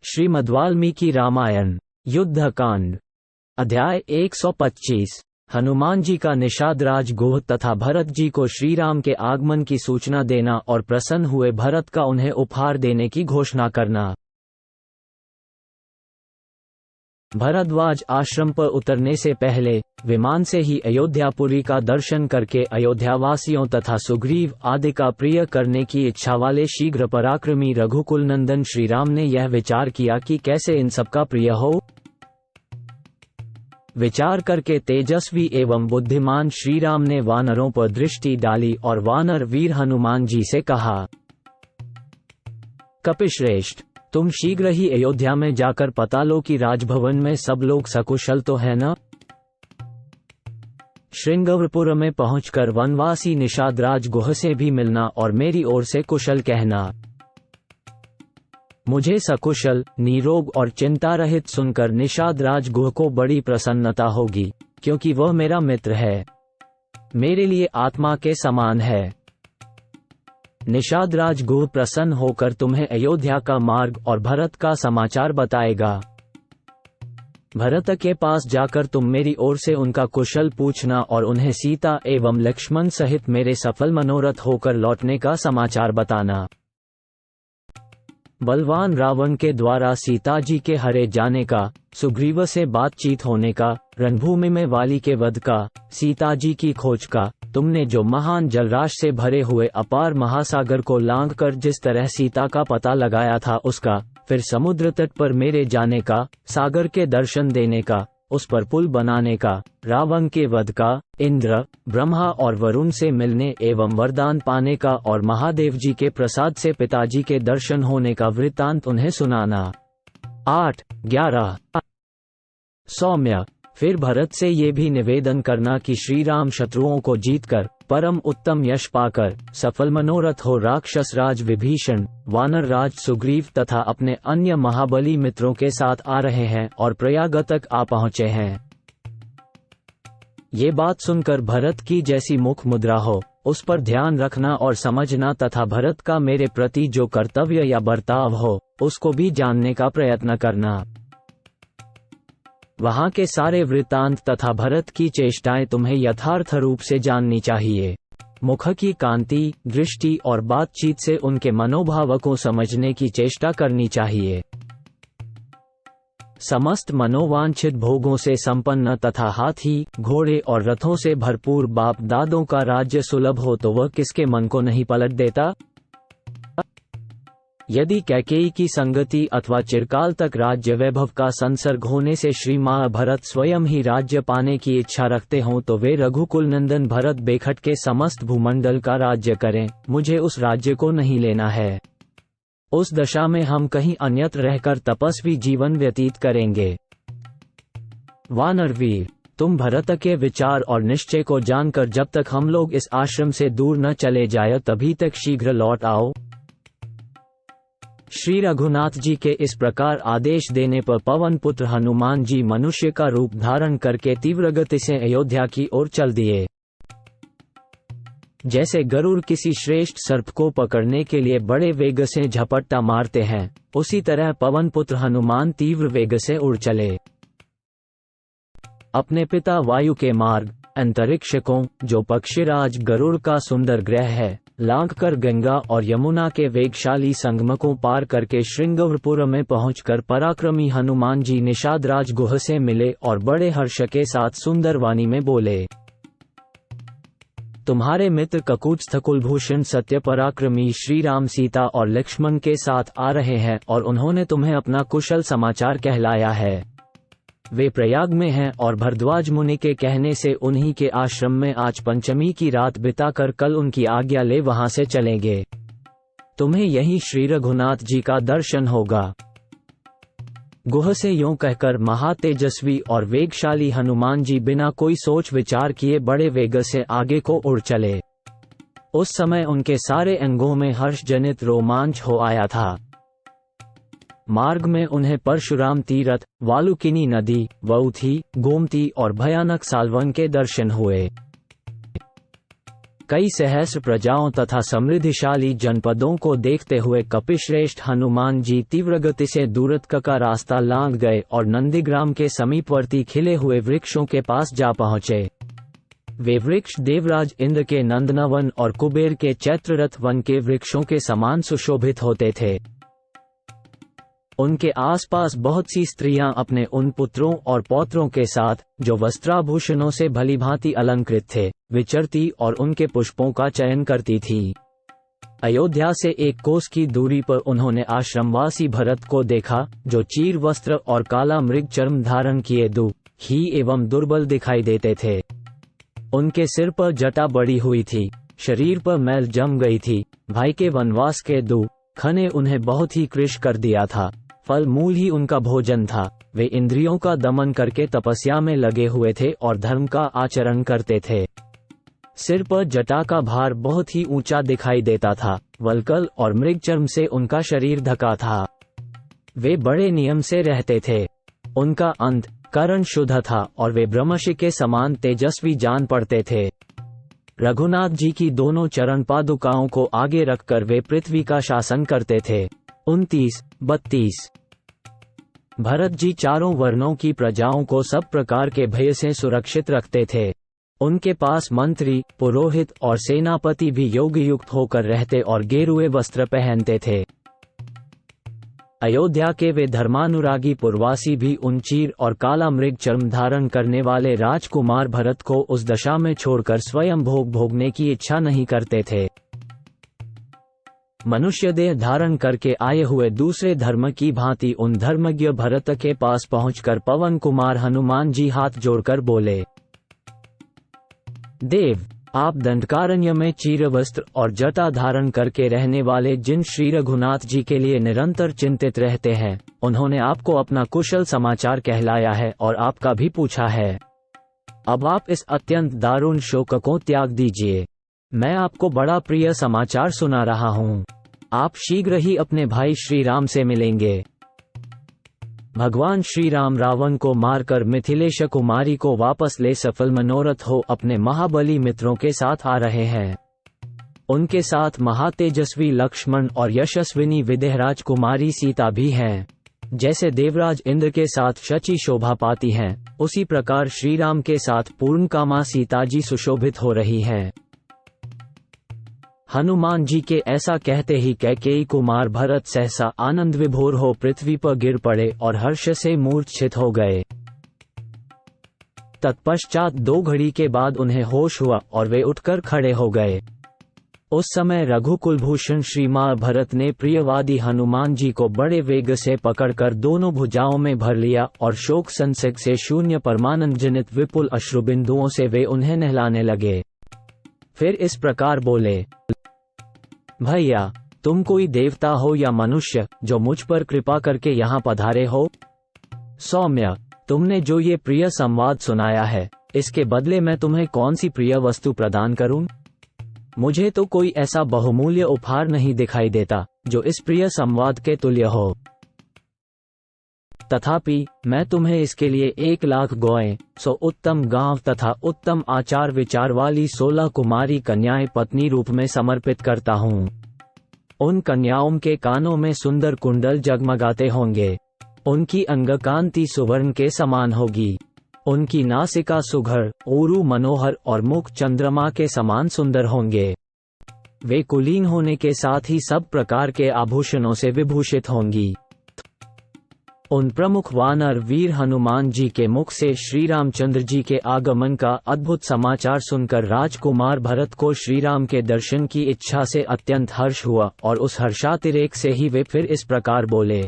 श्रीमद्वाल्मीकि रामायण युद्धकांड अध्याय 125। हनुमान जी का निषाद गुह तथा भरत जी को श्रीराम के आगमन की सूचना देना और प्रसन्न हुए भरत का उन्हें उपहार देने की घोषणा करना। भरद्वाज आश्रम पर उतरने से पहले विमान से ही अयोध्यापुरी का दर्शन करके अयोध्यावासियों तथा सुग्रीव आदि का प्रिय करने की इच्छा वाले शीघ्र पराक्रमी रघुकुल नंदन श्रीराम ने यह विचार किया कि कैसे इन सबका प्रिय हो। विचार करके तेजस्वी एवं बुद्धिमान श्रीराम ने वानरों पर दृष्टि डाली और वानर वीर हनुमान जी से कहा, कपिश्रेष्ठ, तुम शीघ्र ही अयोध्या में जाकर पता लो कि राजभवन में सब लोग सकुशल तो है न। श्रृंगवरपुर में पहुंचकर वनवासी निषाद गुह से भी मिलना और मेरी ओर से कुशल कहना। मुझे सकुशल, निरोग और चिंता रहित सुनकर निषाद गुह को बड़ी प्रसन्नता होगी, क्योंकि वह मेरा मित्र है, मेरे लिए आत्मा के समान है। निषाद गुह प्रसन्न होकर तुम्हें अयोध्या का मार्ग और भरत का समाचार बताएगा। भरत के पास जाकर तुम मेरी ओर से उनका कुशल पूछना और उन्हें सीता एवं लक्ष्मण सहित मेरे सफल मनोरथ होकर लौटने का समाचार बताना। बलवान रावण के द्वारा सीता जी के हरे जाने का, सुग्रीव से बातचीत होने का, रणभूमि में वाली के वध का, सीता जी की खोज का, तुमने जो महान जलराशि से भरे हुए अपार महासागर को लांघकर जिस तरह सीता का पता लगाया था उसका, फिर समुद्र तट पर मेरे जाने का, सागर के दर्शन देने का, उस पर पुल बनाने का, रावण के वध का, इंद्र, ब्रह्मा और वरुण से मिलने एवं वरदान पाने का और महादेव जी के प्रसाद से पिताजी के दर्शन होने का वृत्तांत उन्हें सुनाना। 8, 11। सौम्य, फिर भरत से ये भी निवेदन करना कि श्रीराम शत्रुओं को जीतकर परम उत्तम यश पाकर सफल मनोरथ हो राक्षस राज विभीषण, वानर राज सुग्रीव तथा अपने अन्य महाबली मित्रों के साथ आ रहे हैं और प्रयाग तक आ पहुँचे हैं। ये बात सुनकर भरत की जैसी मुख मुद्रा हो उस पर ध्यान रखना और समझना तथा भरत का मेरे प्रति जो कर्तव्य या बर्ताव हो उसको भी जानने का प्रयत्न करना। वहां के सारे वृत्तांत तथा भरत की चेष्टाएं तुम्हें यथार्थ रूप से जाननी चाहिए। मुख की कांति, दृष्टि और बातचीत से उनके मनोभाव को समझने की चेष्टा करनी चाहिए। समस्त मनोवांछित भोगों से संपन्न तथा हाथी, घोड़े और रथों से भरपूर बाप दादों का राज्य सुलभ हो तो वह किसके मन को नहीं पलट देता। यदि कैकेयी की संगति अथवा चिरकाल तक राज्य वैभव का संसर्ग होने से श्री महाभरत स्वयं ही राज्य पाने की इच्छा रखते हों तो वे रघुकुल नंदन भरत बेखट के समस्त भूमंडल का राज्य करें, मुझे उस राज्य को नहीं लेना है। उस दशा में हम कहीं अन्यत्र रहकर तपस्वी जीवन व्यतीत करेंगे। वानरवीर, तुम भरत के विचार और निश्चय को जानकर जब तक हम लोग इस आश्रम से दूर न चले जाए तभी तक शीघ्र लौट आओ। श्री रघुनाथ जी के इस प्रकार आदेश देने पर पवन पुत्र हनुमान जी मनुष्य का रूप धारण करके तीव्र गति से अयोध्या की ओर चल दिए। जैसे गरुड़ किसी श्रेष्ठ सर्प को पकड़ने के लिए बड़े वेग से झपट्टा मारते हैं, उसी तरह पवन पुत्र हनुमान तीव्र वेग से उड़ चले। अपने पिता वायु के मार्ग अंतरिक्ष को, जो पक्षीराज गरुड़ का सुंदर ग्रह है, लांघकर गंगा और यमुना के वेगशाली संगम को पार करके श्रृंगवरपुर में पहुंचकर पराक्रमी हनुमान जी निषाद गुह से मिले और बड़े हर्ष के साथ सुंदर वाणी में बोले, तुम्हारे मित्र ककुत्स्थ कुलभूषण सत्य पराक्रमी श्रीराम सीता और लक्ष्मण के साथ आ रहे हैं और उन्होंने तुम्हें अपना कुशल समाचार कहलाया है। वे प्रयाग में हैं और भरद्वाज मुनि के कहने से उन्हीं के आश्रम में आज पंचमी की रात बिताकर कल उनकी आज्ञा ले वहां से चलेंगे। तुम्हें यहीं श्री रघुनाथ जी का दर्शन होगा। गुह से यूं कहकर महातेजस्वी और वेगशाली हनुमान जी बिना कोई सोच विचार किए बड़े वेग से आगे को उड़ चले। उस समय उनके सारे अंगों में हर्ष जनित रोमांच हो आया था। मार्ग में उन्हें परशुराम तीरथ, वालुकिनी नदी, वउथी, गोमती और भयानक सालवन के दर्शन हुए। कई सहस्र प्रजाओं तथा समृद्धिशाली जनपदों को देखते हुए कपिश्रेष्ठ हनुमान जी तीव्र गति से दूरत्क का रास्ता लांघ गए और नंदीग्राम के समीपवर्ती खिले हुए वृक्षों के पास जा पहुंचे। वे वृक्ष देवराज इंद्र के नंदनवन और कुबेर के चैत्ररथ वन के वृक्षों के समान सुशोभित होते थे। उनके आसपास बहुत सी स्त्रियां अपने उन पुत्रों और पौत्रों के साथ, जो वस्त्राभूषणों से भलीभांति अलंकृत थे, विचरती और उनके पुष्पों का चयन करती थी। अयोध्या से 1 कोस की दूरी पर उन्होंने आश्रमवासी भरत को देखा, जो चीर वस्त्र और काला मृग चर्म धारण किए दुखी एवं दुर्बल दिखाई देते थे। उनके सिर पर जटा बड़ी हुई थी, शरीर पर मैल जम गई थी। भाई के वनवास के दुख ने उन्हें बहुत ही कृश कर दिया था। फल मूल ही उनका भोजन था। वे इंद्रियों का दमन करके तपस्या में लगे हुए थे और धर्म का आचरण करते थे। सिर पर जटा का भार बहुत ही ऊंचा दिखाई देता था। वल्कल और मृगचर्म से उनका शरीर ढका था। वे बड़े नियम से रहते थे। उनका अंतःकरण शुद्ध था और वे ब्रह्मर्षि के समान तेजस्वी जान पड़ते थे। रघुनाथ जी की दोनों चरण पादुकाओं को आगे रखकर वे पृथ्वी का शासन करते थे। 29-32 भरत जी चारों वर्णों की प्रजाओं को सब प्रकार के भय से सुरक्षित रखते थे। उनके पास मंत्री, पुरोहित और सेनापति भी योग युक्त होकर रहते और गेरुए वस्त्र पहनते थे। अयोध्या के वे धर्मानुरागी पुरवासी भी उन चीर और काला मृग चर्म धारण करने वाले राजकुमार भरत को उस दशा में छोड़कर स्वयं भोगने की इच्छा नहीं करते थे। मनुष्य देह धारण करके आए हुए दूसरे धर्म की भांति उन धर्मज्ञ भरत के पास पहुंचकर पवन कुमार हनुमान जी हाथ जोड़कर बोले, देव, आप दंडकारण्य में चीरवस्त्र और जटा धारण करके रहने वाले जिन श्री रघुनाथ जी के लिए निरंतर चिंतित रहते हैं, उन्होंने आपको अपना कुशल समाचार कहलाया है और आपका भी पूछा है। अब आप इस अत्यंत दारुण शोक को त्याग दीजिए। मैं आपको बड़ा प्रिय समाचार सुना रहा हूँ। आप शीघ्र ही अपने भाई श्री राम से मिलेंगे। भगवान श्री राम रावण को मारकर मिथिलेश कुमारी को वापस ले सफल मनोरथ हो अपने महाबली मित्रों के साथ आ रहे हैं। उनके साथ महातेजस्वी लक्ष्मण और यशस्विनी विदेहराज कुमारी सीता भी हैं। जैसे देवराज इंद्र के साथ शची शोभा पाती हैं, उसी प्रकार श्री राम के साथ पूर्णकामा सीता जी सुशोभित हो रही हैं। हनुमान जी के ऐसा कहते ही कैकेयी कुमार भरत सहसा आनंद विभोर हो पृथ्वी पर गिर पड़े और हर्ष से मूर्छित हो गए। तत्पश्चात 2 घड़ी के बाद उन्हें होश हुआ और वे उठकर खड़े हो गए। उस समय रघुकुलभूषण श्री मां भरत ने प्रियवादी हनुमान जी को बड़े वेग से पकड़कर दोनों भुजाओं में भर लिया और शोक संसर्ग से शून्य परमानंद जनित विपुल अश्रुबिंदुओं से वे उन्हें नहलाने लगे। फिर इस प्रकार बोले, भैया, तुम कोई देवता हो या मनुष्य जो मुझ पर कृपा करके यहाँ पधारे हो? सौम्य, तुमने जो ये प्रिय संवाद सुनाया है, इसके बदले मैं तुम्हें कौन सी प्रिय वस्तु प्रदान करूं? मुझे तो कोई ऐसा बहुमूल्य उपहार नहीं दिखाई देता जो इस प्रिय संवाद के तुल्य हो। तथापि मैं तुम्हें इसके लिए 1 लाख गौएं, 100 उत्तम गांव तथा उत्तम आचार विचार वाली 16 कुमारी कन्याएं पत्नी रूप में समर्पित करता हूँ। उन कन्याओं के कानों में सुंदर कुंडल जगमगाते होंगे। उनकी अंगकांति सुवर्ण के समान होगी। उनकी नासिका सुघड़, ऊरू मनोहर और मुख चंद्रमा के समान सुंदर होंगे। वे कुलीन होने के साथ ही सब प्रकार के आभूषणों से विभूषित होंगी। उन प्रमुख वानर वीर हनुमान जी के मुख से श्री रामचंद्र जी के आगमन का अद्भुत समाचार सुनकर राजकुमार भरत को श्री राम के दर्शन की इच्छा से अत्यंत हर्ष हुआ और उस हर्षातिरेक से ही वे फिर इस प्रकार बोले,